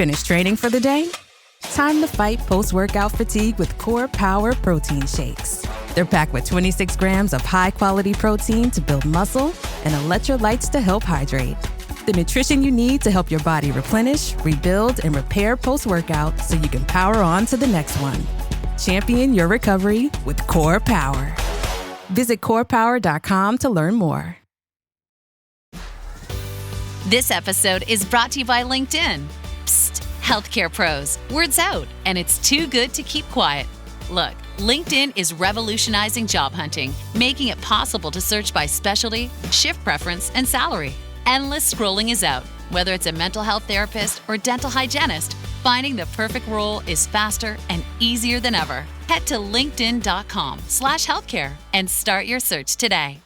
Finished training for the day? Time to fight post-workout fatigue with Core Power Protein Shakes. They're packed with 26 grams of high-quality protein to build muscle and electrolytes to help hydrate. The nutrition you need to help your body replenish, rebuild, and repair post-workout so you can power on to the next one. Champion your recovery with Core Power. Visit corepower.com to learn more. This episode is brought to you by LinkedIn. Psst, healthcare pros, word's out, and it's too good to keep quiet. Look, LinkedIn is revolutionizing job hunting, making it possible to search by specialty, shift preference, and salary. Endless scrolling is out. Whether it's a mental health therapist or dental hygienist, finding the perfect role is faster and easier than ever. Head to linkedin.com/healthcare and start your search today.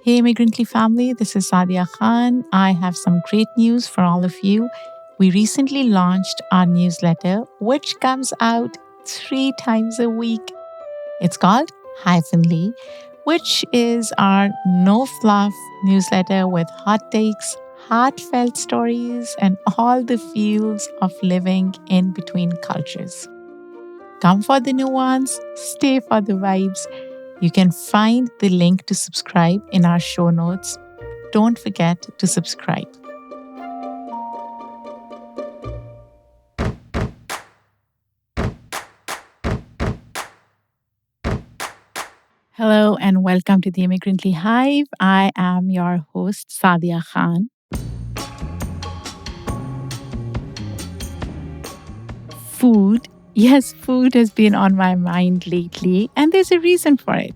Hey, Immigrantly family, this is Saadia Khan. I have some great news for all of you. We recently launched our newsletter, which comes out 3 times a week. It's called Hyphenly, which is our no-fluff newsletter with hot takes, heartfelt stories, and all the feels of living in between cultures. Come for the nuance, stay for the vibes. You can find the link to subscribe in our show notes. Don't forget to subscribe. Hello and welcome to the Immigrantly Hive. I am your host, Saadia Khan. Food. Yes, food has been on my mind lately, and there's a reason for it.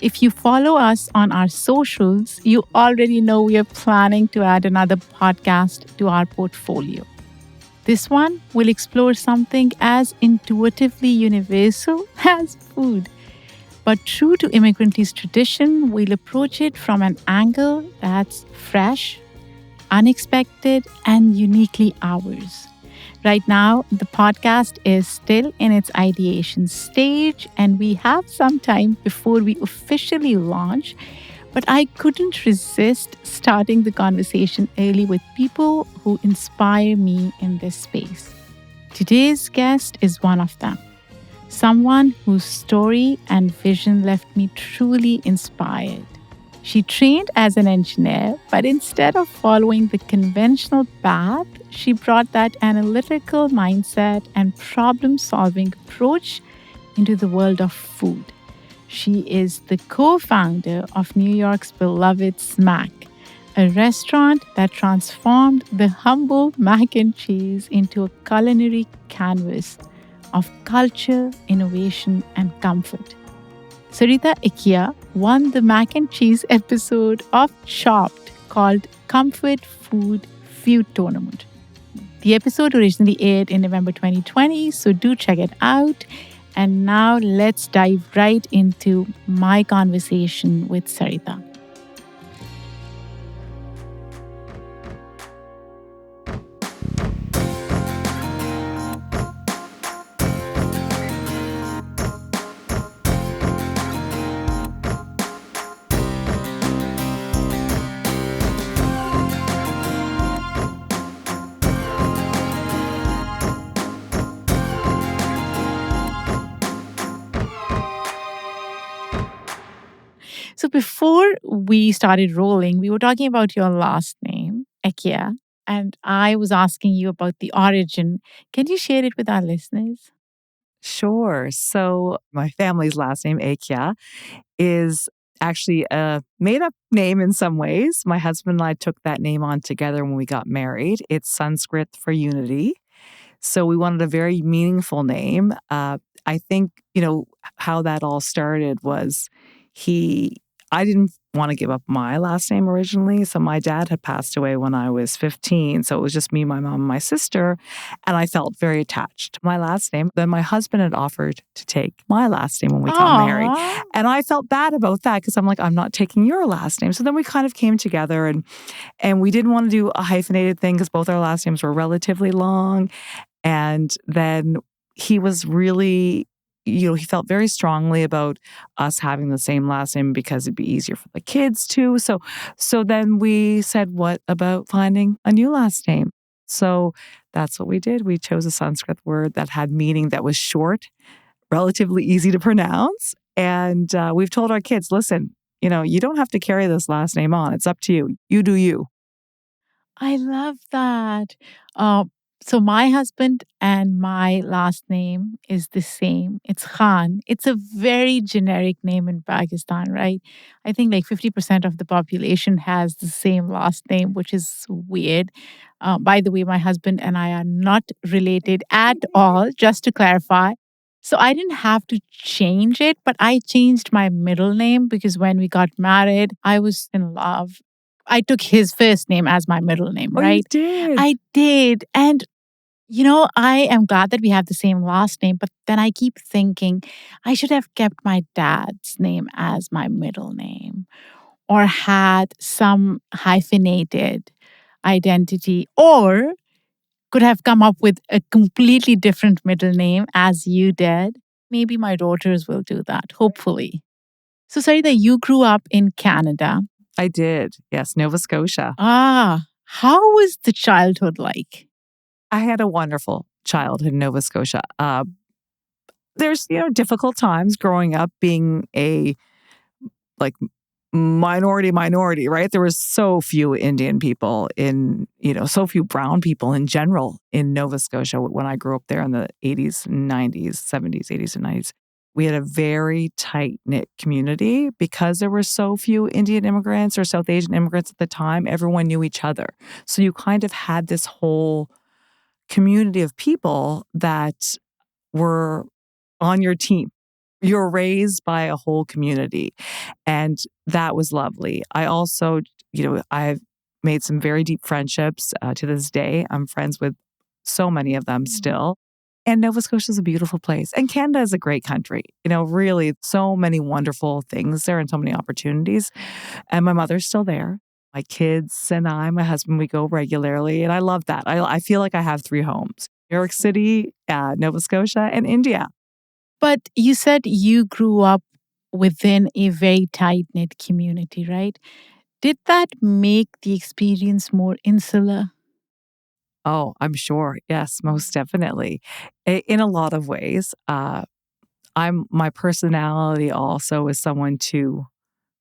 If you follow us on our socials, you already know we are planning to add another podcast to our portfolio. This one will explore something as intuitively universal as food. But true to Immigrantly's tradition, we'll approach it from an angle that's fresh, unexpected, and uniquely ours. Right now, the podcast is still in its ideation stage, and we have some time before we officially launch. But I couldn't resist starting the conversation early with people who inspire me in this space. Today's guest is one of them. Someone whose story and vision left me truly inspired. She trained as an engineer, but instead of following the conventional path, she brought that analytical mindset and problem-solving approach into the world of food. She is the co-founder of New York's beloved Smack, a restaurant that transformed the humble mac and cheese into a culinary canvas of culture, innovation, and comfort. Sarita Ekya won the mac and cheese episode of Chopped called Comfort Food Feud Tournament. The episode originally aired in November 2020, so do check it out. And now let's dive right into my conversation with Sarita. So before we started rolling, we were talking about your last name, Ekya, and I was asking you about the origin. Can you share it with our listeners? Sure. So my family's last name, Ekya, is actually a made-up name in some ways. My husband and I took that name on together when we got married. It's Sanskrit for unity. So we wanted a very meaningful name. I think, how that all started was I didn't want to give up my last name originally. So my dad had passed away when I was 15. So it was just me, my mom, and my sister. And I felt very attached to my last name. Then my husband had offered to take my last name when we got married. And I felt bad about that because I'm like, I'm not taking your last name. So then we kind of came together and we didn't want to do a hyphenated thing because both our last names were relatively long. And then he was really he felt very strongly about us having the same last name because it'd be easier for the kids too. So then we said, what about finding a new last name? So that's what we did. We chose a Sanskrit word that had meaning that was short, relatively easy to pronounce. And we've told our kids, listen, you don't have to carry this last name on. It's up to you. You do you. I love that. Uh, so my husband and my last name is the same. It's Khan. It's a very generic name in Pakistan, right? I think like 50% of the population has the same last name, which is weird. By the way, my husband and I are not related at all, just to clarify. So I didn't have to change it, but I changed my middle name because when we got married, I was in love. I took his first name as my middle name, Oh, you right? did? I did. And, I am glad that we have the same last name, but then I keep thinking I should have kept my dad's name as my middle name or had some hyphenated identity or could have come up with a completely different middle name as you did. Maybe my daughters will do that, hopefully. So, Sarita, you grew up in Canada. I did. Yes, Nova Scotia. How was the childhood like? I had a wonderful childhood in Nova Scotia. There's, difficult times growing up being a like minority, right? There was so few Indian people so few brown people in general in Nova Scotia when I grew up there in the 80s, 90s, 70s, 80s, and 90s. We had a very tight-knit community because there were so few Indian immigrants or South Asian immigrants at the time. Everyone knew each other. So you kind of had this whole community of people that were on your team. You're raised by a whole community. And that was lovely. I also, I've made some very deep friendships to this day. I'm friends with so many of them still. And Nova Scotia is a beautiful place. And Canada is a great country. Really so many wonderful things there and so many opportunities. And my mother's still there. My kids and my husband, we go regularly. And I love that. I feel like I have 3 homes: New York City, Nova Scotia, and India. But you said you grew up within a very tight-knit community, right? Did that make the experience more insular? Oh, I'm sure. Yes, most definitely. In a lot of ways. My personality also is someone to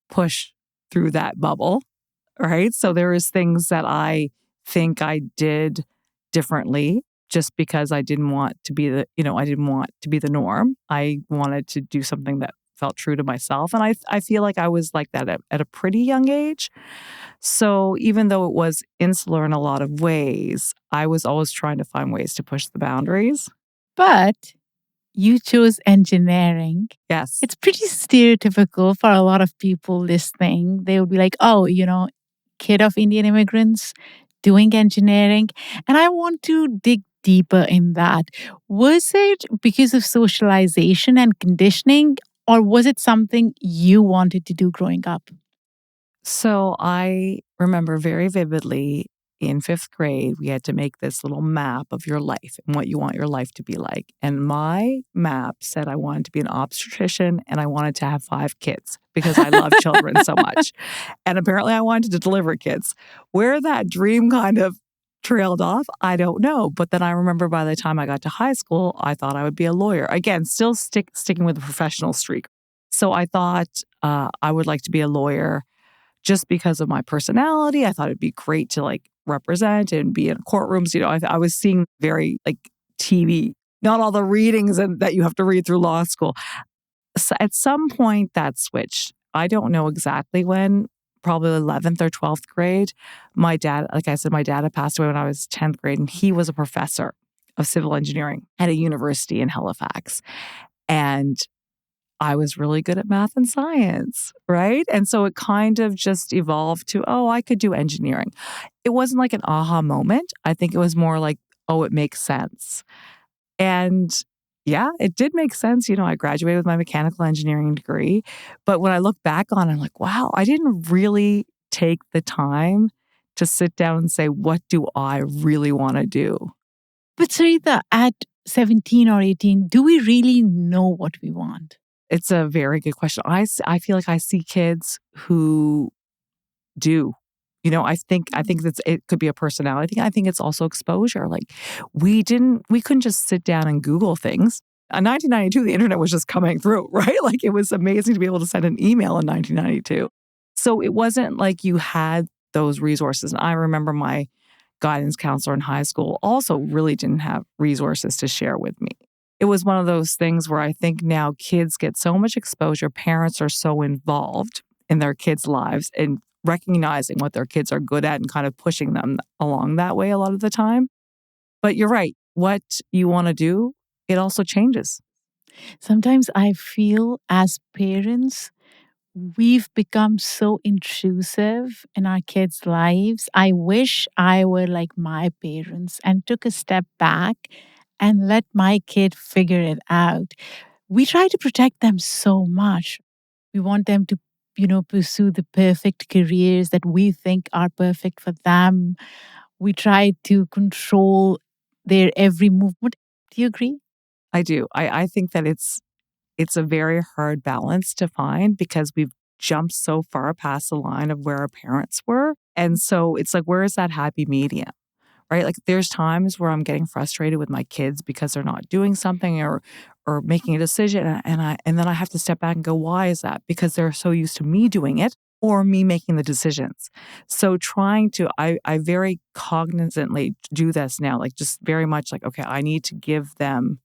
push through that bubble, right? So there is things that I think I did differently just because I didn't want to be I didn't want to be the norm. I wanted to do something that felt true to myself. And I feel like I was like that at a pretty young age. So even though it was insular in a lot of ways, I was always trying to find ways to push the boundaries. But you chose engineering. Yes. It's pretty stereotypical for a lot of people listening. They would be like, oh, kid of Indian immigrants doing engineering. And I want to dig deeper in that. Was it because of socialization and conditioning, or was it something you wanted to do growing up? So I remember very vividly in 5th grade, we had to make this little map of your life and what you want your life to be like. And my map said I wanted to be an obstetrician and I wanted to have 5 kids because I love children so much. And apparently I wanted to deliver kids. Where that dream kind of trailed off, I don't know. But then I remember by the time I got to high school, I thought I would be a lawyer. Again, still sticking with the professional streak. So I thought I would like to be a lawyer. Just because of my personality, I thought it'd be great to represent and be in courtrooms. I was seeing very TV, not all the readings that you have to read through law school. So at some point that switched. I don't know exactly when, probably 11th or 12th grade. My dad, like I said, my dad had passed away when I was 10th grade, and he was a professor of civil engineering at a university in Halifax. And I was really good at math and science, right? And so it kind of just evolved to, I could do engineering. It wasn't like an aha moment. I think it was more like, it makes sense. And yeah, it did make sense. I graduated with my mechanical engineering degree. But when I look back on it, I'm like, wow, I didn't really take the time to sit down and say, what do I really want to do? But Sarita, at 17 or 18, do we really know what we want? It's a very good question. I feel like I see kids who do. I think it could be a personality thing. I think it's also exposure. Like we couldn't just sit down and Google things. In 1992, the internet was just coming through, right? Like it was amazing to be able to send an email in 1992. So it wasn't like you had those resources. And I remember my guidance counselor in high school also really didn't have resources to share with me. It was one of those things where I think now kids get so much exposure. Parents are so involved in their kids' lives and recognizing what their kids are good at and kind of pushing them along that way a lot of the time. But you're right. What you want to do, it also changes. Sometimes I feel as parents, we've become so intrusive in our kids' lives. I wish I were like my parents and took a step back and let my kid figure it out. We try to protect them so much. We want them to, pursue the perfect careers that we think are perfect for them. We try to control their every movement. Do you agree? I do. I think that it's a very hard balance to find because we've jumped so far past the line of where our parents were. And so it's like, where is that happy medium? Right? Like there's times where I'm getting frustrated with my kids because they're not doing something or making a decision. And then I have to step back and go, why is that? Because they're so used to me doing it or me making the decisions. So I very cognizantly do this now, like just very much like, okay, I need to give them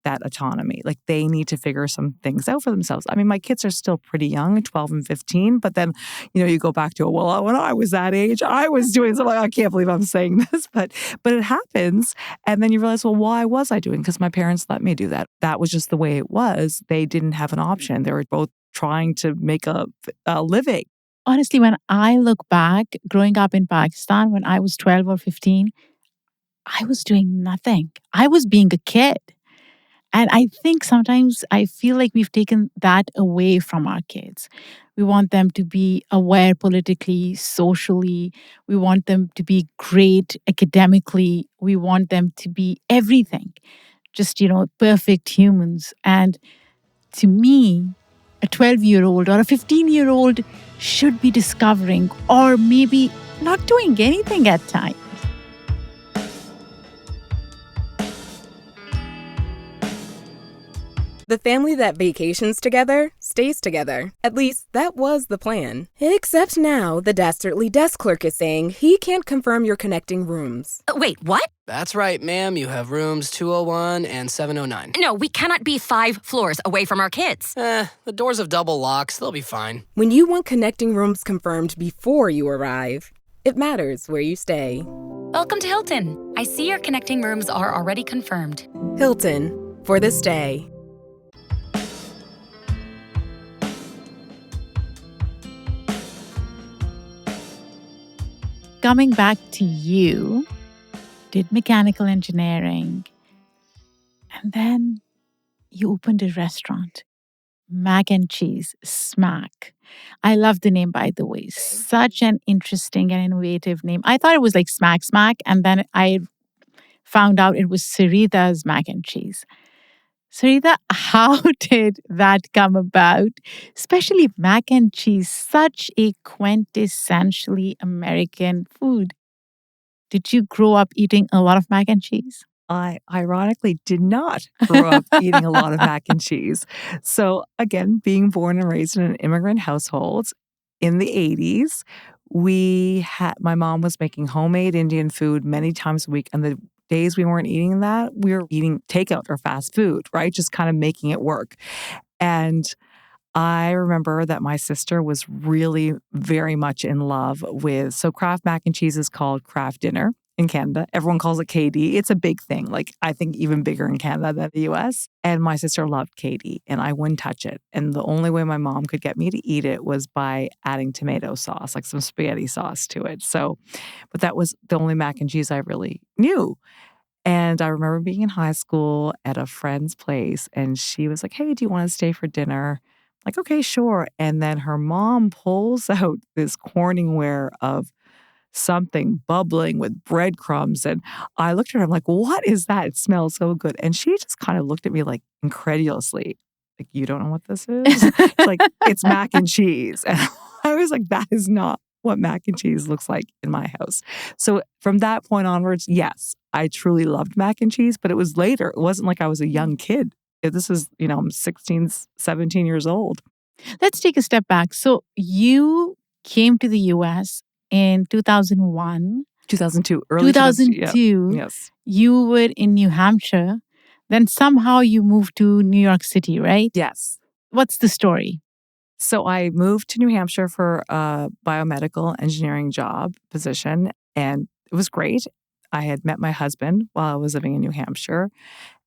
that autonomy. Like they need to figure some things out for themselves. I mean, my kids are still pretty young, 12 and 15, but then, you go back to, well, when I was that age, I was doing something. I can't believe I'm saying this, but it happens. And then you realize, well, why was I doing? Because my parents let me do that. That was just the way it was. They didn't have an option. They were both trying to make a living. Honestly, when I look back, growing up in Pakistan, when I was 12 or 15, I was doing nothing. I was being a kid. And I think sometimes I feel like we've taken that away from our kids. We want them to be aware politically, socially. We want them to be great academically. We want them to be everything, just, perfect humans. And to me, a 12-year-old or a 15-year-old should be discovering or maybe not doing anything at times. The family that vacations together stays together. At least that was the plan. Except now, the dastardly desk clerk is saying he can't confirm your connecting rooms. Wait, what? That's right, ma'am. You have rooms 201 and 709. No, we cannot be 5 floors away from our kids. The doors have double locks. They'll be fine. When you want connecting rooms confirmed before you arrive, it matters where you stay. Welcome to Hilton. I see your connecting rooms are already confirmed. Hilton, for the stay. Coming back to you, did mechanical engineering, and then you opened a restaurant, Mac and Cheese, Smack. I love the name, by the way. Such an interesting and innovative name. I thought it was like Smack Smack, and then I found out it was Sarita's Mac and Cheese. Sarita, how did that come about? Especially mac and cheese, such a quintessentially American food. Did you grow up eating a lot of mac and cheese? I ironically did not grow up eating a lot of mac and cheese. So again, being born and raised in an immigrant household in the 80s, my mom was making homemade Indian food many times a week. And the days we weren't eating that, we were eating takeout or fast food, right? Just kind of making it work. And I remember that my sister was really very much in love with, so Kraft mac and cheese is called Kraft Dinner in Canada. Everyone calls it KD. It's a big thing, like I think even bigger in Canada than the US. And my sister loved KD and I wouldn't touch it. And the only way my mom could get me to eat it was by adding tomato sauce, like some spaghetti sauce to it. But that was the only mac and cheese I really knew. And I remember being in high school at a friend's place and she was like, hey, do you want to stay for dinner? I'm like, okay, sure. And then her mom pulls out this Corningware of something bubbling with breadcrumbs. And I looked at her, I'm like, what is that? It smells so good. And she just kind of looked at me like incredulously, like, you don't know what this is? She's like, it's mac and cheese. And I was like, that is not what mac and cheese looks like in my house. So from that point onwards, yes, I truly loved mac and cheese, but it was later. It wasn't like I was a young kid. This is, I'm 16, 17 years old. Let's take a step back. So you came to the US in 2001. 2002, early 2002. Yes. You were in New Hampshire. Then somehow you moved to New York City, right? Yes. What's the story? So I moved to New Hampshire for a biomedical engineering job position, and it was great. I had met my husband while I was living in New Hampshire,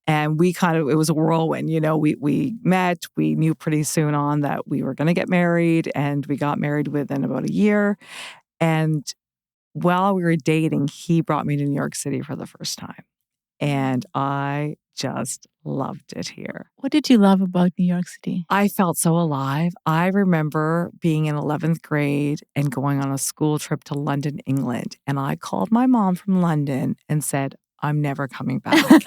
and it was a whirlwind. We met, we knew pretty soon on that we were going to get married, and we got married within about a year. And while we were dating, he brought me to New York City for the first time, and I just loved it here. What did you love about New York City? I felt so alive. I remember being in 11th grade and going on a school trip to London, England. And I called my mom from London and said, I'm never coming back.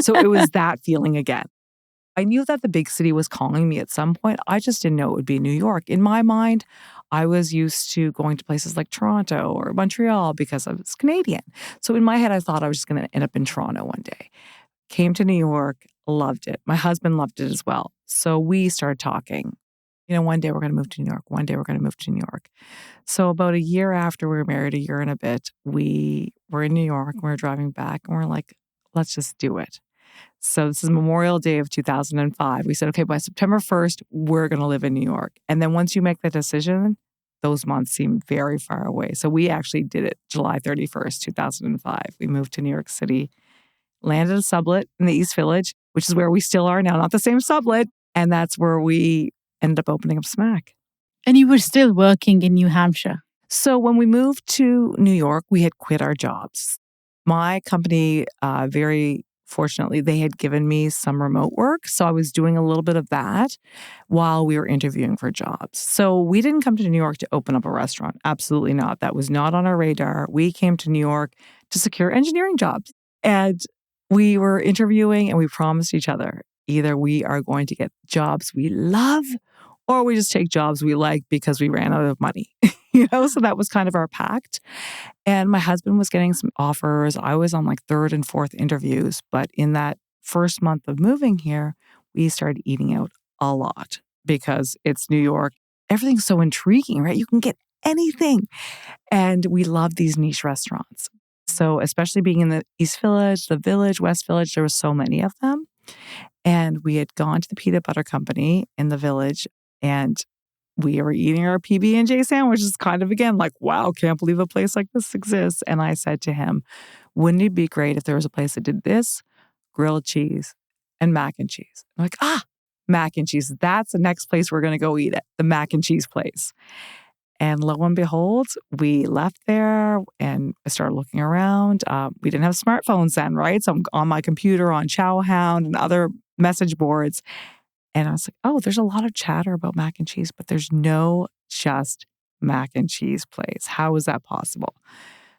So it was that feeling again. I knew that the big city was calling me at some point. I just didn't know it would be New York. In my mind, I was used to going to places like Toronto or Montreal because I was Canadian. So in my head, I thought I was just going to end up in Toronto one day. Came to New York, loved it. My husband loved it as well. So we started talking. One day we're going to move to New York. One day we're going to move to New York. So about a year after we were married, a year and a bit, we were in New York. We were driving back and we're like, let's just do it. So this is Memorial Day of 2005. We said, okay, by September 1st, we're going to live in New York. And then once you make that decision, those months seem very far away. So we actually did it July 31st, 2005. We moved to New York City, landed a sublet in the East Village, which is where we still are now, not the same sublet. And that's where we ended up opening up Smack. And you were still working in New Hampshire. So when we moved to New York, we had quit our jobs. My company, very fortunately, they had given me some remote work. So I was doing a little bit of that while we were interviewing for jobs. So we didn't come to New York to open up a restaurant. Absolutely not. That was not on our radar. We came to New York to secure engineering jobs. And we were interviewing and we promised each other either we are going to get jobs we love or we just take jobs we like because we ran out of money. So that was kind of our pact. And my husband was getting some offers. I was on like third and fourth interviews. But in that first month of moving here, we started eating out a lot because it's New York. Everything's so intriguing, right? You can get anything. And we love these niche restaurants. So especially being in the East Village, the Village, West Village, there were so many of them. And we had gone to the peanut butter company in the Village and we were eating our PB&J sandwiches kind of again, like, wow, can't believe a place like this exists. And I said to him, wouldn't it be great if there was a place that did this, grilled cheese and mac and cheese? I'm like, mac and cheese. That's the next place we're going to go eat at, the mac and cheese place. And lo and behold, we left there and I started looking around. We didn't have smartphones then, right? So I'm on my computer on Chowhound and other message boards. And I was like, oh, there's a lot of chatter about mac and cheese, but there's no just mac and cheese place. How is that possible?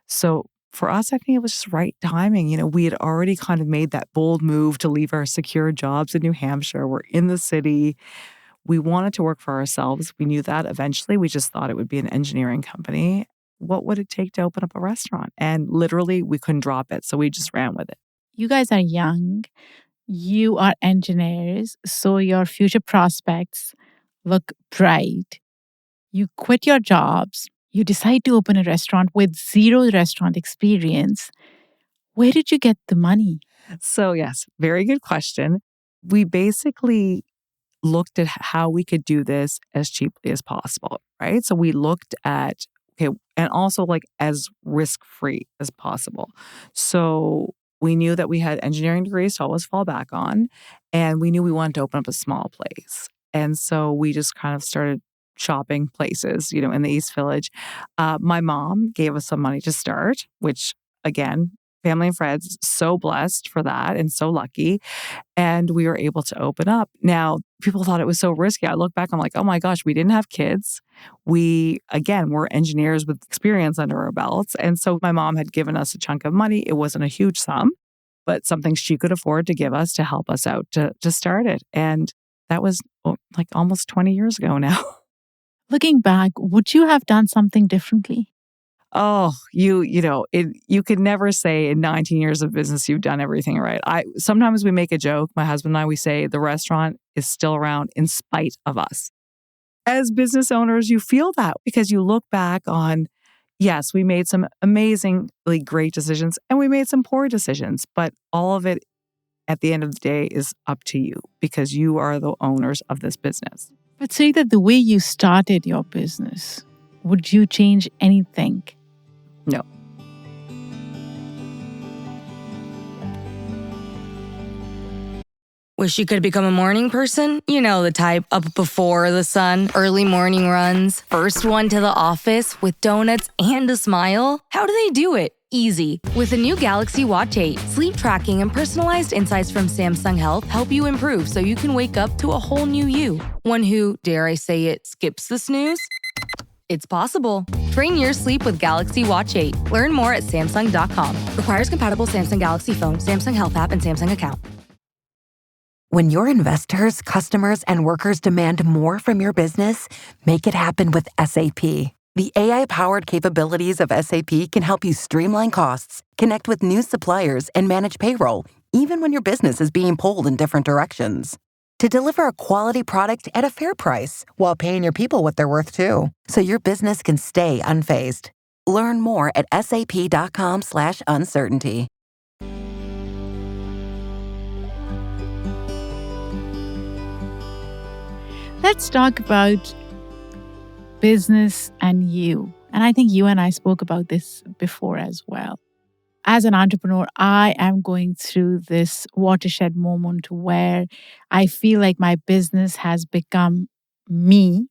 So for us, I think it was just right timing. We had already kind of made that bold move to leave our secure jobs in New Hampshire. We're in the city. We wanted to work for ourselves. We knew that eventually. We just thought it would be an engineering company. What would it take to open up a restaurant? And literally, we couldn't drop it. So we just ran with it. You guys are young. You are engineers. So your future prospects look bright. You quit your jobs. You decide to open a restaurant with zero restaurant experience. Where did you get the money? So yes, very good question. We basically looked at how we could do this as cheaply as possible, right? So we looked at, and also like as risk-free as possible. So we knew that we had engineering degrees to always fall back on, and we knew we wanted to open up a small place. And so we just kind of started shopping places, in the East Village. My mom gave us some money to start, which again, family and friends, so blessed for that and so lucky. And we were able to open up. Now, people thought it was so risky. I look back, I'm like, oh my gosh, we didn't have kids. We, again, were engineers with experience under our belts. And so my mom had given us a chunk of money. It wasn't a huge sum, but something she could afford to give us to help us out to start it. And that was like almost 20 years ago now. Looking back, would you have done something differently? Oh, you could never say in 19 years of business you've done everything right. Sometimes we make a joke, my husband and I, we say the restaurant is still around in spite of us. As business owners, you feel that because you look back on, yes, we made some amazingly great decisions and we made some poor decisions, but all of it at the end of the day is up to you because you are the owners of this business. But say that the way you started your business, would you change anything? No. Wish you could become a morning person? You know the type, up before the sun, early morning runs, first one to the office with donuts and a smile. How do they do it? Easy. With the new Galaxy Watch 8, sleep tracking and personalized insights from Samsung Health help you improve so you can wake up to a whole new you. One who, dare I say it, skips the snooze? It's possible. Train your sleep with Galaxy Watch 8. Learn more at Samsung.com. Requires compatible Samsung Galaxy phone, Samsung Health app, and Samsung account. When your investors, customers, and workers demand more from your business, make it happen with SAP. The AI-powered capabilities of SAP can help you streamline costs, connect with new suppliers, and manage payroll, even when your business is being pulled in different directions. To deliver a quality product at a fair price while paying your people what they're worth too, so your business can stay unfazed. Learn more at sap.com/uncertainty. Let's talk about business and you. And I think you and I spoke about this before as well. As an entrepreneur, I am going through this watershed moment where I feel like my business has become me.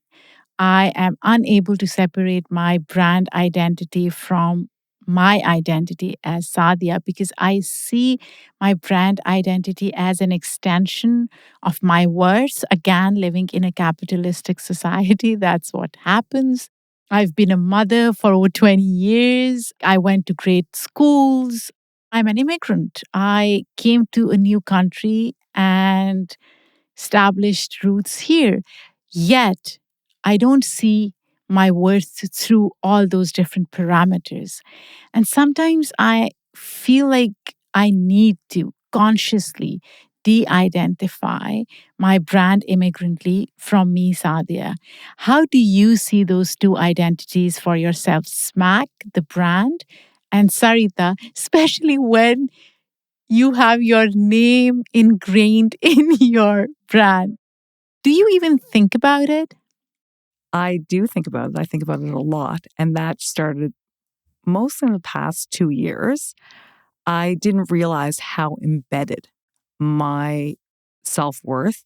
I am unable to separate my brand identity from my identity as Saadia because I see my brand identity as an extension of my words. Again, living in a capitalistic society, that's what happens. I've been a mother for over 20 years. I went to great schools. I'm an immigrant. I came to a new country and established roots here. Yet, I don't see my worth through all those different parameters. And sometimes I feel like I need to consciously de-identify my brand Immigrantly from me, Saadia. How do you see those two identities for yourself, Smack, the brand, and Sarita, especially when you have your name ingrained in your brand? Do you even think about it? I do think about it. I think about it a lot. And that started mostly in the past 2 years. I didn't realize how embedded my self-worth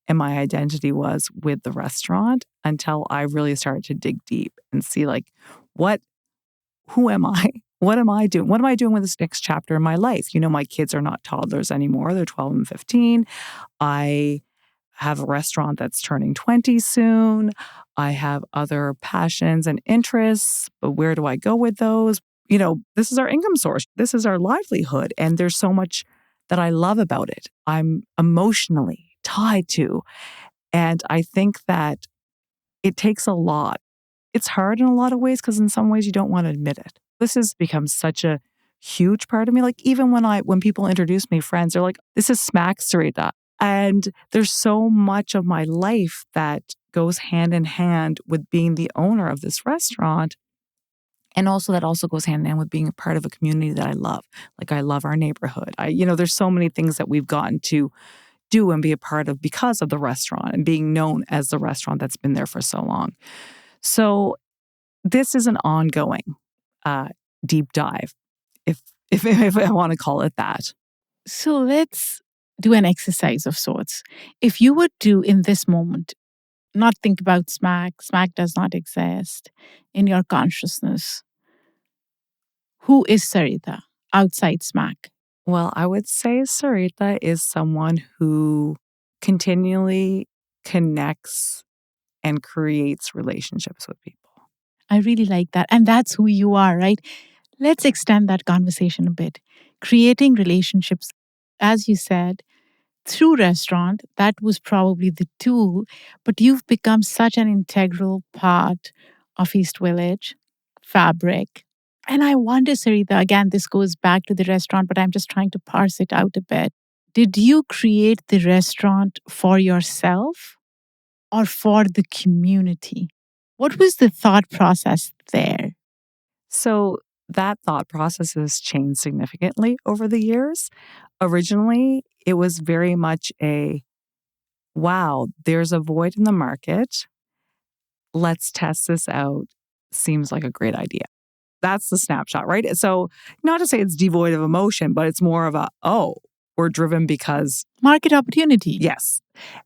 and my identity was with the restaurant until I really started to dig deep and see who am I? What am I doing? What am I doing with this next chapter in my life? My kids are not toddlers anymore. They're 12 and 15. I have a restaurant that's turning 20 soon. I have other passions and interests, but where do I go with those? This is our income source. This is our livelihood. And there's so much that I love about it. I'm emotionally tied to. And I think that it takes a lot. It's hard in a lot of ways because in some ways you don't want to admit it. This has become such a huge part of me. Like even when people introduce me, friends, they're like, this is Smack Sarita. And there's so much of my life that goes hand in hand with being the owner of this restaurant. And also that also goes hand in hand with being a part of a community that I love. Like I love our neighborhood. There's so many things that we've gotten to do and be a part of because of the restaurant and being known as the restaurant that's been there for so long. So this is an ongoing deep dive, if I want to call it that. So let's do an exercise of sorts. If you were to, in this moment, not think about Smack does not exist in your consciousness, who is Sarita? outside Smack? Well, I would say Sarita is someone who continually connects and creates relationships with people. I really like that. And that's who you are, right? Let's extend that conversation a bit. Creating relationships, as you said, through restaurant, that was probably the tool, but you've become such an integral part of East Village fabric. And I wonder, Sarita, again, this goes back to the restaurant, but I'm just trying to parse it out a bit. Did you create the restaurant for yourself or for the community? What was the thought process there? So that thought process has changed significantly over the years. Originally, it was very much wow, there's a void in the market. Let's test this out. Seems like a great idea. That's the snapshot, right? So not to say it's devoid of emotion, but it's more of we're driven because market opportunity. Yes.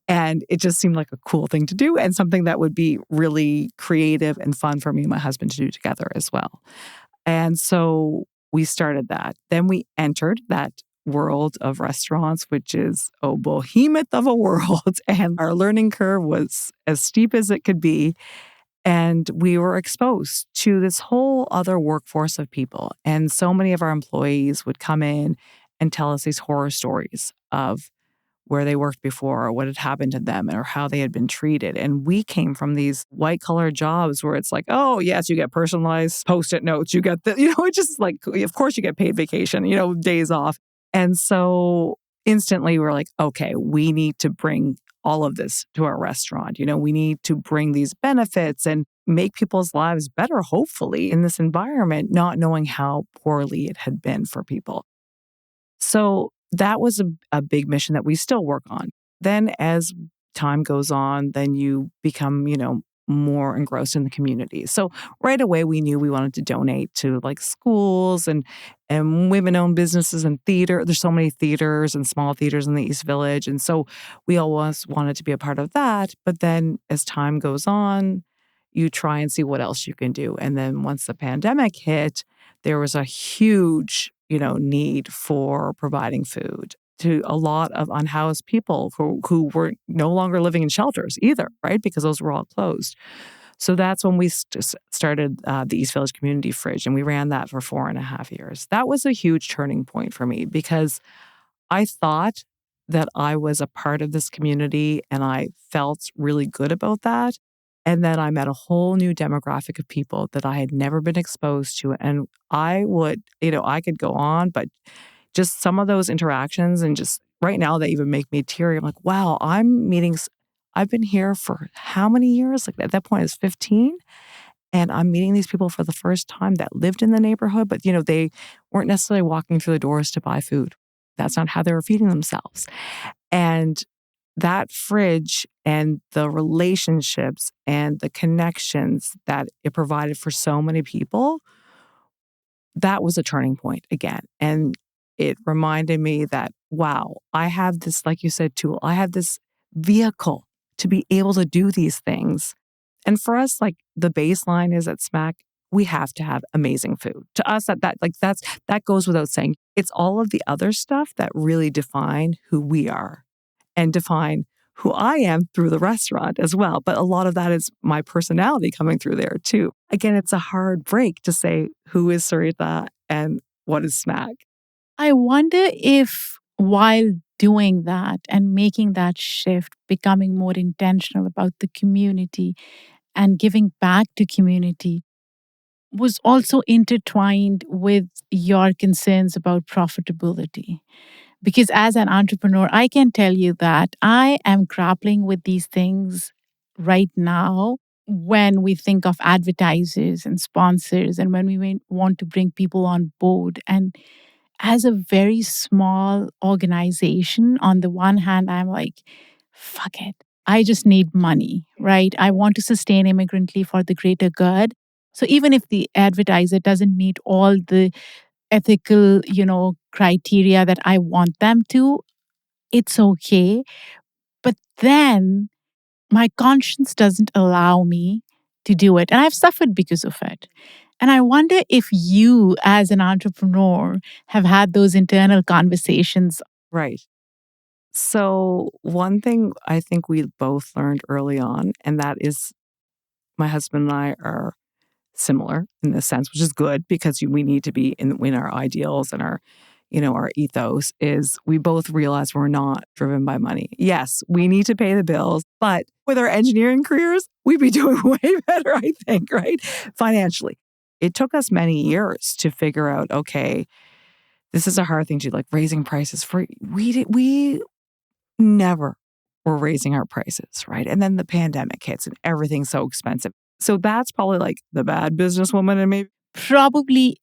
And it just seemed like a cool thing to do and something that would be really creative and fun for me and my husband to do together as well. And so we started that. Then we entered that world of restaurants, which is a behemoth of a world. And our learning curve was as steep as it could be. And we were exposed to this whole other workforce of people. And so many of our employees would come in and tell us these horror stories of where they worked before or what had happened to them or how they had been treated. And we came from these white collar jobs where it's like, oh, yes, you get personalized Post-it notes. You get it's just like, of course you get paid vacation, days off. And so instantly we're like, okay, we need to bring all of this to our restaurant. We need to bring these benefits and make people's lives better, hopefully, in this environment, not knowing how poorly it had been for people. So that was a big mission that we still work on. Then as time goes on, then you become, more engrossed in the community. So right away, we knew we wanted to donate to like schools and women-owned businesses and theater. There's so many theaters and small theaters in the East Village. And so we always wanted to be a part of that. But then as time goes on, you try and see what else you can do. And then once the pandemic hit, there was a huge need for providing food to a lot of unhoused people who were no longer living in shelters either, right? Because those were all closed. So that's when we started the East Village Community Fridge, and we ran that for 4.5 years. That was a huge turning point for me because I thought that I was a part of this community and I felt really good about that. And then I met a whole new demographic of people that I had never been exposed to. And I would, I could go on, but just some of those interactions and just right now they even make me teary. I'm like, wow, I've been here for how many years? Like at that point, I was 15. And I'm meeting these people for the first time that lived in the neighborhood, but they weren't necessarily walking through the doors to buy food. That's not how they were feeding themselves. And that fridge and the relationships and the connections that it provided for so many people, that was a turning point again. And it reminded me that, wow, I have this, like you said, tool. I have this vehicle to be able to do these things. And for us, like the baseline is at Smack, we have to have amazing food. To us, that goes without saying. It's all of the other stuff that really define who we are and define who I am through the restaurant as well. But a lot of that is my personality coming through there too. Again, it's a hard break to say who is Sarita and what is Smack. I wonder if while doing that and making that shift, becoming more intentional about the community and giving back to community was also intertwined with your concerns about profitability. Because as an entrepreneur, I can tell you that I am grappling with these things right now when we think of advertisers and sponsors and when we want to bring people on board. And as a very small organization, on the one hand, I'm like, fuck it. I just need money, right? I want to sustain Immigrantly for the greater good. So even if the advertiser doesn't meet all the ethical, criteria that I want them to, it's okay. But then my conscience doesn't allow me to do it. And I've suffered because of it. And I wonder if you, as an entrepreneur, have had those internal conversations. Right. So, one thing I think we both learned early on, and that is my husband and I are similar in this sense, which is good because we need to be in our ideals and our, our ethos is we both realize we're not driven by money. Yes, we need to pay the bills, but with our engineering careers, we'd be doing way better, I think, right? Financially. It took us many years to figure out, okay, this is a hard thing to do, like raising prices for, we never were raising our prices, right? And then the pandemic hits and everything's so expensive. So that's probably like the bad businesswoman and maybe. Probably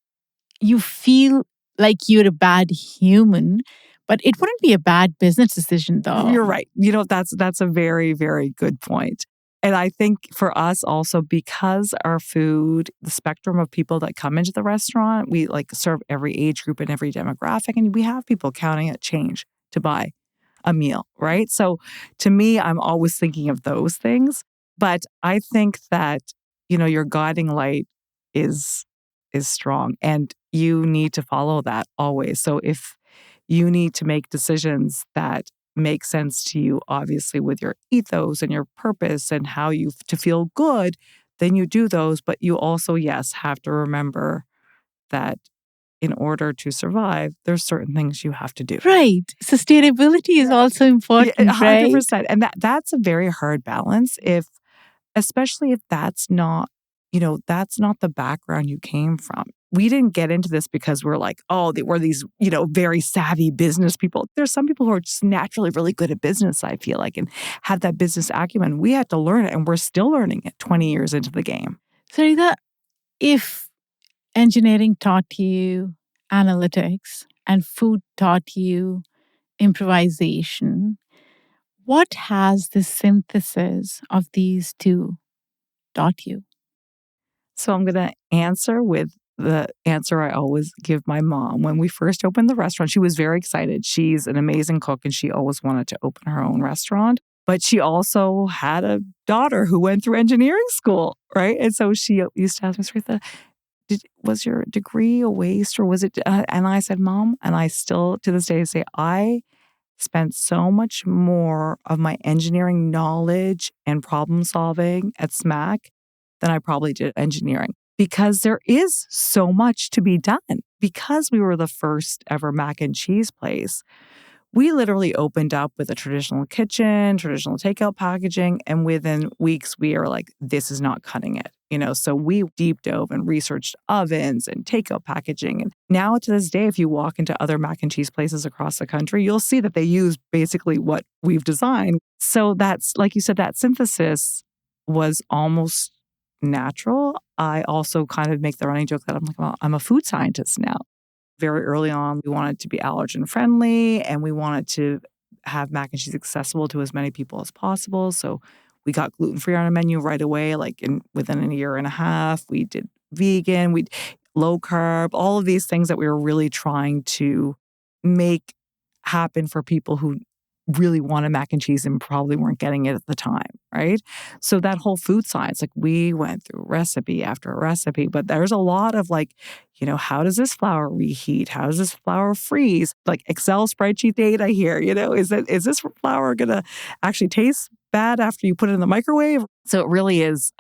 you feel like you're a bad human, but it wouldn't be a bad business decision, though. You're right. That's a very, very good point. And I think for us also, because our food, the spectrum of people that come into the restaurant, we like serve every age group and every demographic. And we have people counting at change to buy a meal, right? So to me, I'm always thinking of those things. But I think that, your guiding light is strong and you need to follow that always. So if you need to make decisions that make sense to you, obviously with your ethos and your purpose and how you to feel good, then you do those. But you also, yes, have to remember that in order to survive, there's certain things you have to do. Right. Sustainability is also important, 100%. right? And that's a very hard balance especially if that's not the background you came from. We didn't get into this because we're like, we're these, very savvy business people. There's some people who are just naturally really good at business, I feel like, and have that business acumen. We had to learn it and we're still learning it 20 years into the game. Sarita, if engineering taught you analytics and food taught you improvisation, what has the synthesis of these two taught you? So I'm going to answer with the answer I always give my mom. When we first opened the restaurant, she was very excited. She's an amazing cook and she always wanted to open her own restaurant. But she also had a daughter who went through engineering school, right? And so she used to ask me, Sarita, was your degree a waste or was it? And I said, Mom, and I still to this day say, I spent so much more of my engineering knowledge and problem solving at SMAC than I probably did engineering because there is so much to be done. Because we were the first ever mac and cheese place, we literally opened up with a traditional kitchen, traditional takeout packaging, and within weeks we are like, this is not cutting it. So we deep dove and researched ovens and takeout packaging. And now to this day, if you walk into other mac and cheese places across the country, you'll see that they use basically what we've designed. So that's, like you said, that synthesis was almost natural. I also kind of make the running joke that I'm like, well, I'm a food scientist now. Very early on, we wanted to be allergen friendly and we wanted to have mac and cheese accessible to as many people as possible. So we got gluten-free on our menu right away, within a year and a half. We did vegan, we low carb, all of these things that we were really trying to make happen for people who really wanted mac and cheese and probably weren't getting it at the time, right? So that whole food science, we went through recipe after recipe, but there's a lot of how does this flour reheat? How does this flour freeze? Like Excel spreadsheet data here, is this flour going to actually taste bad after you put it in the microwave? So it really is,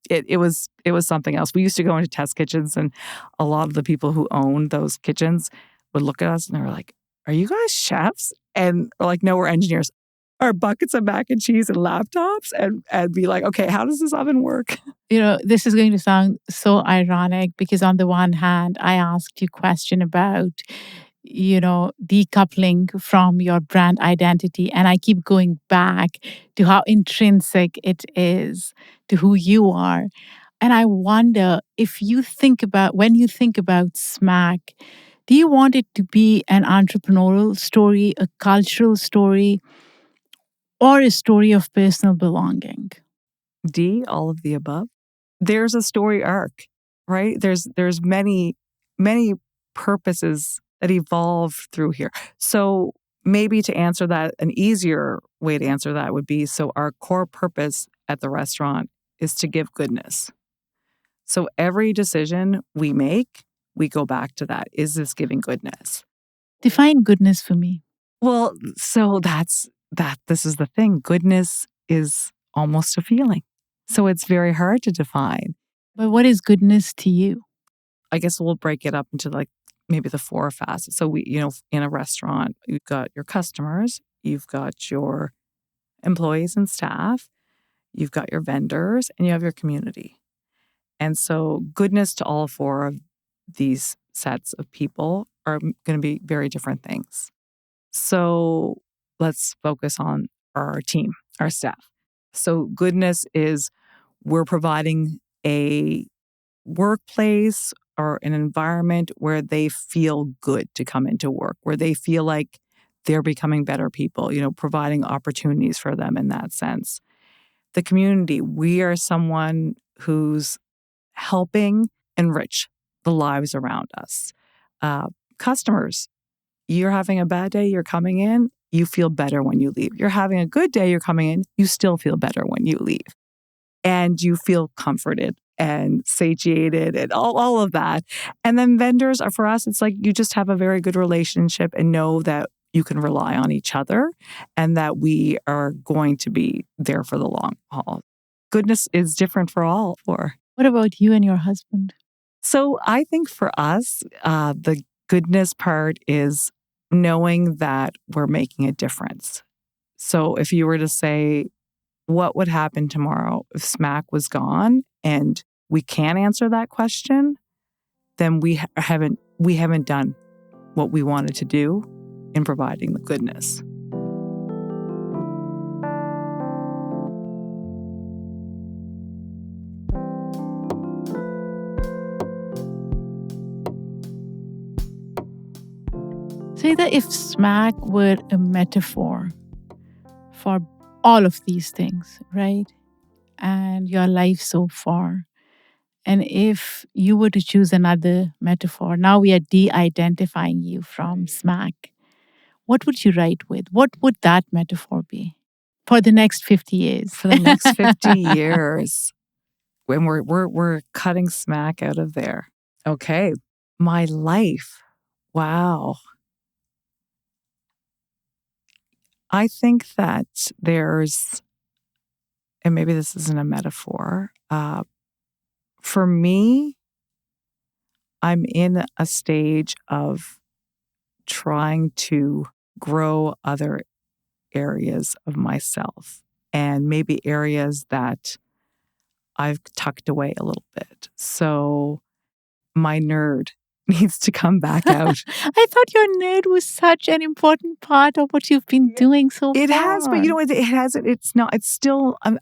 it was something else. We used to go into test kitchens and a lot of the people who owned those kitchens would look at us and they were like, are you guys chefs? And we're like, no, we're engineers. Our buckets of mac and cheese and laptops and be like, okay, how does this oven work? This is going to sound so ironic because on the one hand, I asked you a question about, decoupling from your brand identity. And I keep going back to how intrinsic it is to who you are. And I wonder if when you think about SMAC, do you want it to be an entrepreneurial story, a cultural story, or a story of personal belonging? D, all of the above. There's a story arc, right? There's many, many purposes that evolve through here. So maybe to answer that, an easier way to answer that would be, so our core purpose at the restaurant is to give goodness. So every decision we make, we go back to that. Is this giving goodness? Define goodness for me. Well, so this is the thing. Goodness is almost a feeling. So it's very hard to define. But what is goodness to you? I guess we'll break it up into like maybe the four facets. So in a restaurant, you've got your customers, you've got your employees and staff, you've got your vendors, and you have your community. And so goodness to all four of these sets of people are going to be very different things. So let's focus on our team, our staff. So goodness is we're providing a workplace or an environment where they feel good to come into work, where they feel like they're becoming better people, providing opportunities for them in that sense. The community, we are someone who's helping enrich the lives around us. Customers, you're having a bad day, you're coming in, you feel better when you leave. You're having a good day, you're coming in, you still feel better when you leave. And you feel comforted and satiated and all of that. And then vendors are, for us, it's like you just have a very good relationship and know that you can rely on each other and that we are going to be there for the long haul. Goodness is different for all four. What about you and your husband? So I think for us, the goodness part is knowing that we're making a difference. So if you were to say, what would happen tomorrow if Smack was gone and we can't answer that question, then we haven't done what we wanted to do in providing the goodness. Say that if Smack were a metaphor for all of these things, right? And your life so far. And if you were to choose another metaphor, now we are de-identifying you from Smack. What would you write with? What would that metaphor be for the next 50 years? For the next 50 years, when we're cutting Smack out of there. Okay, my life. Wow. I think that there's, and maybe this isn't a metaphor, for me, I'm in a stage of trying to grow other areas of myself and maybe areas that I've tucked away a little bit. So my nerd needs to come back out. I thought your nerd was such an important part of what you've been doing so far. It has, but it hasn't. It's not. It's still. I'm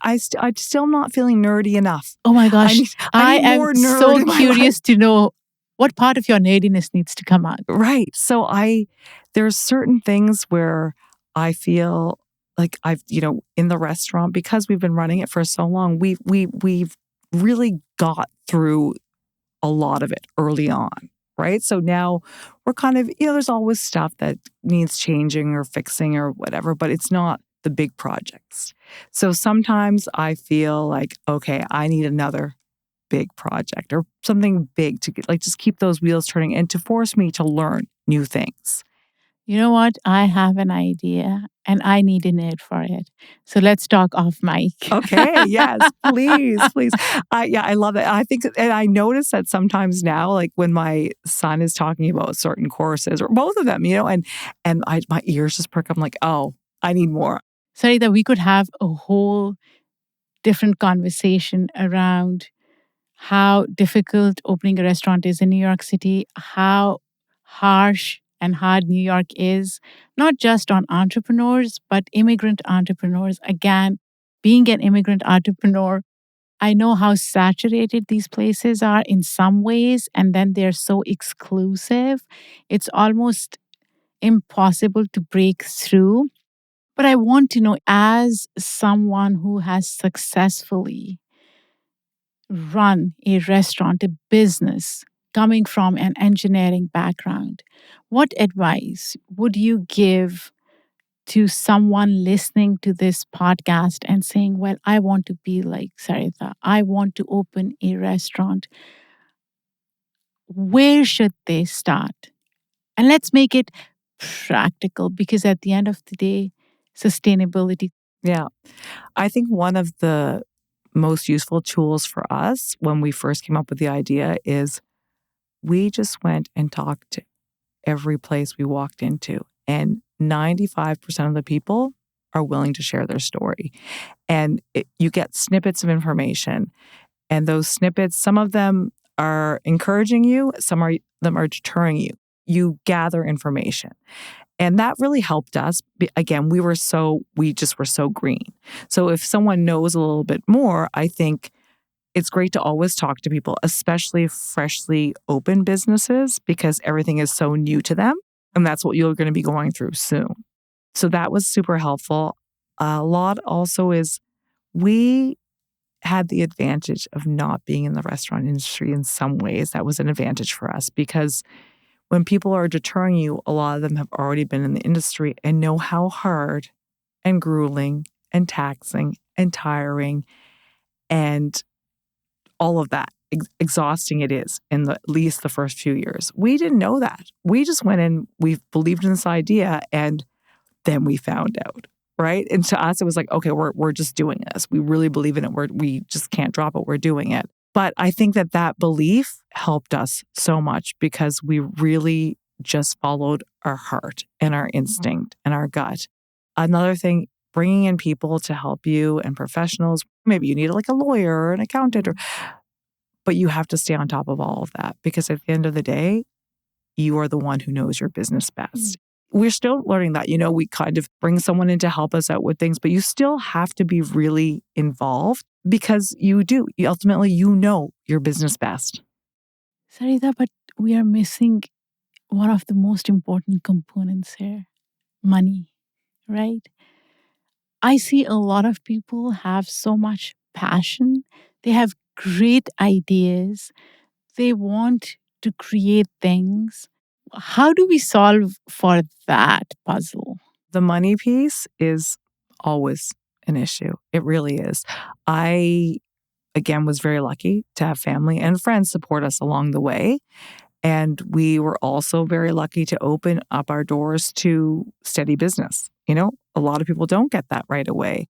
still not feeling nerdy enough. Oh my gosh! I need am more nerd so in my curious life. to know what part of your nerdiness needs to come out. Right. So there's certain things where I feel like I've, in the restaurant, because we've been running it for so long, we've really got through a lot of it early on. Right. So now we're kind of, there's always stuff that needs changing or fixing or whatever, but it's not the big projects. So sometimes I feel like, okay, I need another big project or something big to just keep those wheels turning and to force me to learn new things. You know what? I have an idea and I need a nerd for it. So let's talk off mic. Okay. Yes, please. I love it. I think, and I notice that sometimes now, like when my son is talking about certain courses or both of them, and my ears just perk up. I'm like, oh, I need more. Sarita, we could have a whole different conversation around how difficult opening a restaurant is in New York City, how harsh and hard New York is, not just on entrepreneurs, but immigrant entrepreneurs. Again, being an immigrant entrepreneur, I know how saturated these places are in some ways, and then they're so exclusive. It's almost impossible to break through. But I want to know, as someone who has successfully run a restaurant, a business, coming from an engineering background, what advice would you give to someone listening to this podcast and saying, well, I want to be like Sarita, I want to open a restaurant, where should they start? And let's make it practical, because at the end of the day, sustainability. Yeah. I think one of the most useful tools for us when we first came up with the idea is we just went and talked to every place we walked into. And 95% of the people are willing to share their story. And you get snippets of information. And those snippets, some of them are encouraging you, some of them are deterring you. You gather information. And that really helped us. Again, we just were so green. So if someone knows a little bit more, I think it's great to always talk to people, especially freshly open businesses, because everything is so new to them. And that's what you're going to be going through soon. So that was super helpful. A lot also is we had the advantage of not being in the restaurant industry in some ways. That was an advantage for us because when people are deterring you, a lot of them have already been in the industry and know how hard and grueling and taxing and tiring and all of that exhausting it is in at least the first few years. We didn't know that. We just went in, we believed in this idea, and then we found out, right? And to us, it was like, okay, we're just doing this. We really believe in it. We just can't drop it. We're doing it. But I think that belief helped us so much because we really just followed our heart and our instinct and our gut. Another thing, bringing in people to help you and professionals. Maybe you need like a lawyer or an accountant, but you have to stay on top of all of that because at the end of the day, you are the one who knows your business best. We're still learning that, we kind of bring someone in to help us out with things, but you still have to be really involved because ultimately, you know your business best. Sarita, but we are missing one of the most important components here, money, right? I see a lot of people have so much passion. They have great ideas. They want to create things. How do we solve for that puzzle? The money piece is always an issue. It really is. I, again, was very lucky to have family and friends support us along the way. And we were also very lucky to open up our doors to steady business. A lot of people don't get that right away.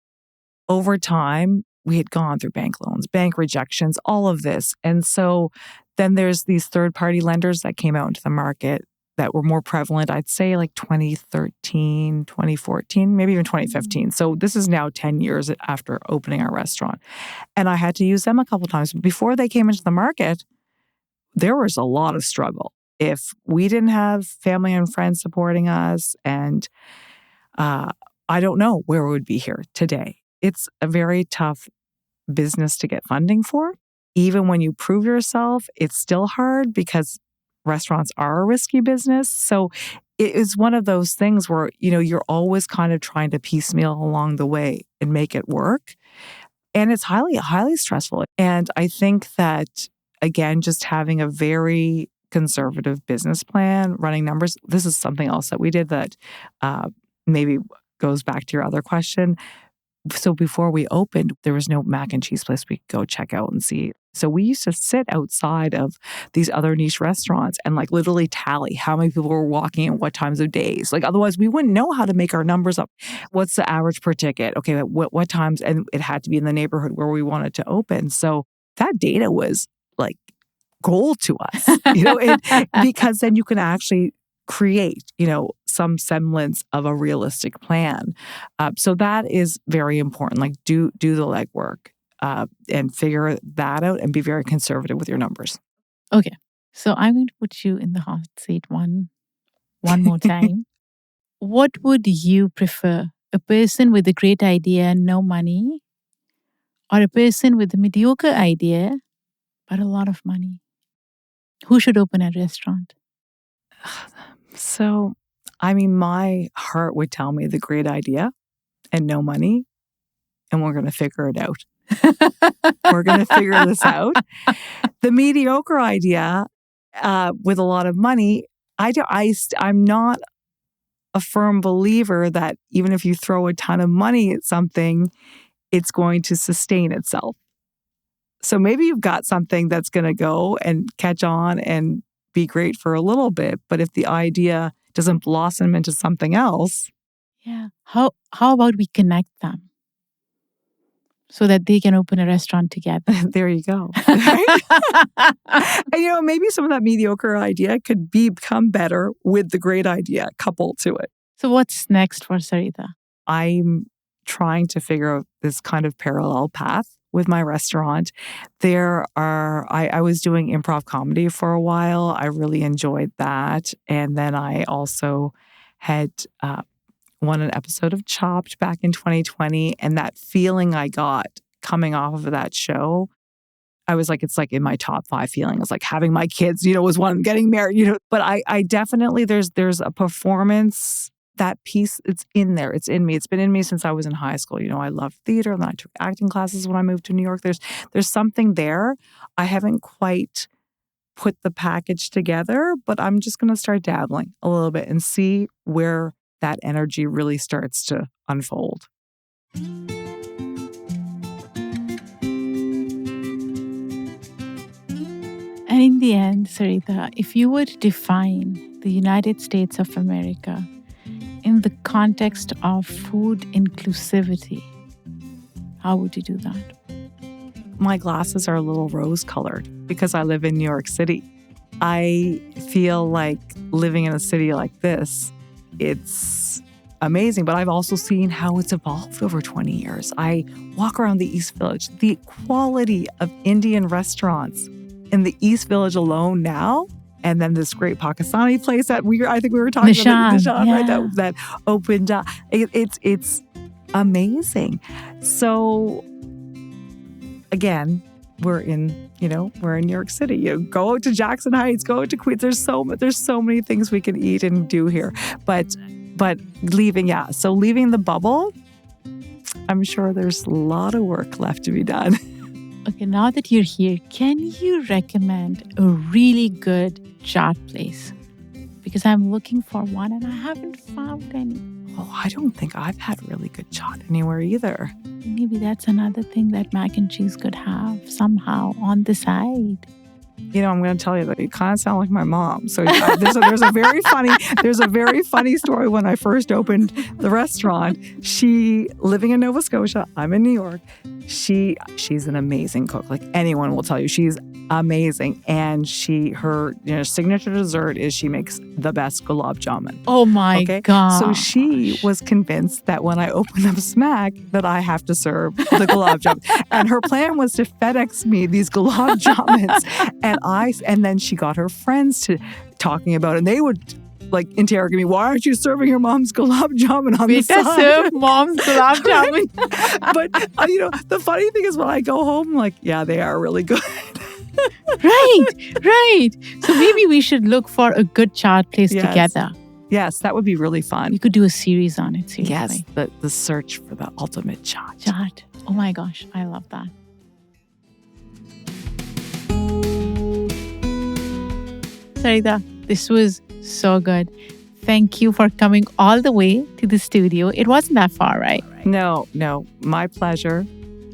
Over time, we had gone through bank loans, bank rejections, all of this. And so then there's these third-party lenders that came out into the market that were more prevalent, I'd say like 2013, 2014, maybe even 2015. So this is now 10 years after opening our restaurant. And I had to use them a couple of times. Before they came into the market, there was a lot of struggle. If we didn't have family and friends supporting us, and I don't know where we would be here today. It's a very tough business to get funding for. Even when you prove yourself, it's still hard because restaurants are a risky business. So it is one of those things where, you're always kind of trying to piecemeal along the way and make it work. And it's highly, highly stressful. And I think that, again, just having a very conservative business plan, running numbers, this is something else that we did that maybe goes back to your other question. So before we opened, there was no mac and cheese place we could go check out and see. So we used to sit outside of these other niche restaurants and like literally tally how many people were walking at what times of days. Like otherwise we wouldn't know how to make our numbers up. What's the average per ticket? Okay, what times? And it had to be in the neighborhood where we wanted to open. So that data was like gold to us, because then you can actually create, some semblance of a realistic plan. So that is very important. Like do the legwork and figure that out and be very conservative with your numbers. Okay. So I'm going to put you in the hot seat one more time. What would you prefer? A person with a great idea, no money, or a person with a mediocre idea, but a lot of money? Who should open a restaurant? So, my heart would tell me the great idea and no money, and we're going to figure it out. We're going to figure this out. The mediocre idea with a lot of money, I'm not a firm believer that even if you throw a ton of money at something, it's going to sustain itself. So maybe you've got something that's going to go and catch on and be great for a little bit. But if the idea doesn't blossom into something else. Yeah. How about we connect them so that they can open a restaurant together? There you go. Right? And, maybe some of that mediocre idea could become better with the great idea coupled to it. So what's next for Sarita? I'm trying to figure out this kind of parallel path with my restaurant. I was doing improv comedy for a while. I really enjoyed that. And then I also had won an episode of Chopped back in 2020. And that feeling I got coming off of that show, I was like, it's like in my top 5 feelings, like having my kids, was one, getting married, But I definitely, there's a performance, that piece, it's in there. It's in me. It's been in me since I was in high school. I loved theater, and then I took acting classes when I moved to New York. There's something there. I haven't quite put the package together, but I'm just going to start dabbling a little bit and see where that energy really starts to unfold. And in the end, Sarita, if you were to define the United States of America in the context of food inclusivity, how would you do that? My glasses are a little rose-colored because I live in New York City. I feel like living in a city like this, it's amazing, but I've also seen how it's evolved over 20 years. I walk around the East Village. The quality of Indian restaurants in the East Village alone now, and then this great Pakistani place that I think we were talking about, Nishan, right? That opened up. It's amazing. So again, we're in New York City. Go out to Jackson Heights, go out to Queens. There's so many things we can eat and do here. But leaving the bubble, I'm sure there's a lot of work left to be done. Okay, now that you're here, can you recommend a really good chaat place? Because I'm looking for one and I haven't found any. Oh, I don't think I've had really good chaat anywhere either. Maybe that's another thing that mac and cheese could have somehow on the side. I'm going to tell you that you kind of sound like my mom. So there's a very funny story when I first opened the restaurant. She, living in Nova Scotia, I'm in New York. She's an amazing cook. Like anyone will tell you, she's amazing. And her signature dessert is she makes the best gulab jamun. Oh my God. So she was convinced that when I opened up Smack that I have to serve the gulab jamun. And her plan was to FedEx me these gulab jamuns. And then she got her friends to talking about it, and they would interrogate me. Why aren't you serving your mom's gulab jamun on the side? Serve mom's gulab jamun. But the funny thing is when I go home, I'm like, yeah, they are really good. Right. So maybe we should look for a good chaat place together. Yes, that would be really fun. We could do a series on it, seriously. Yes, the search for the ultimate chaat. Chaat. Oh my gosh, I love that. Sarita, this was so good. Thank you for coming all the way to the studio. It wasn't that far, right? No, my pleasure.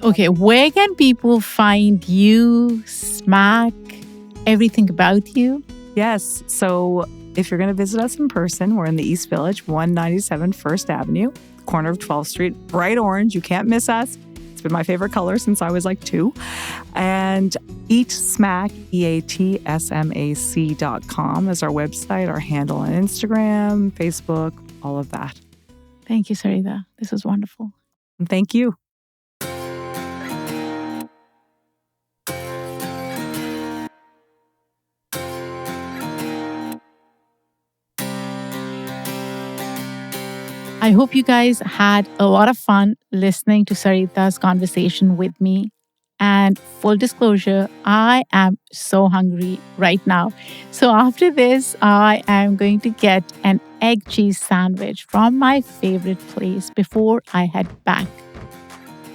Okay, where can people find you, Smack, everything about you? Yes, so if you're going to visit us in person, we're in the East Village, 197 First Avenue, corner of 12th Street, bright orange. You can't miss us. It's been my favorite color since I was 2. And Eat Smack, EATSMAC.com is our website, our handle on Instagram, Facebook, all of that. Thank you, Sarita. This was wonderful. And thank you. I hope you guys had a lot of fun listening to Sarita's conversation with me. And full disclosure, I am so hungry right now. So after this, I am going to get an egg cheese sandwich from my favorite place before I head back.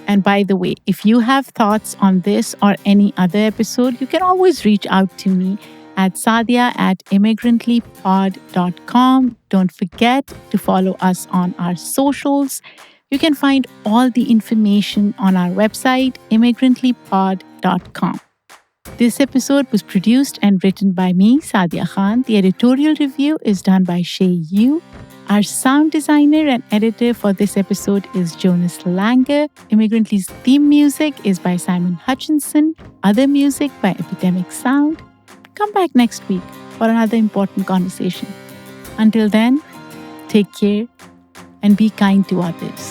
And by the way, if you have thoughts on this or any other episode, you can always reach out to me at sadia@immigrantlypod.com. Don't forget to follow us on our socials. You can find all the information on our website, immigrantlypod.com. This episode was produced and written by me, Saadia Khan. The editorial review is done by Shay Yu. Our sound designer and editor for this episode is Jonas Langer. Immigrantly's theme music is by Simon Hutchinson. Other music by Epidemic Sound. Come back next week for another important conversation. Until then, take care and be kind to others.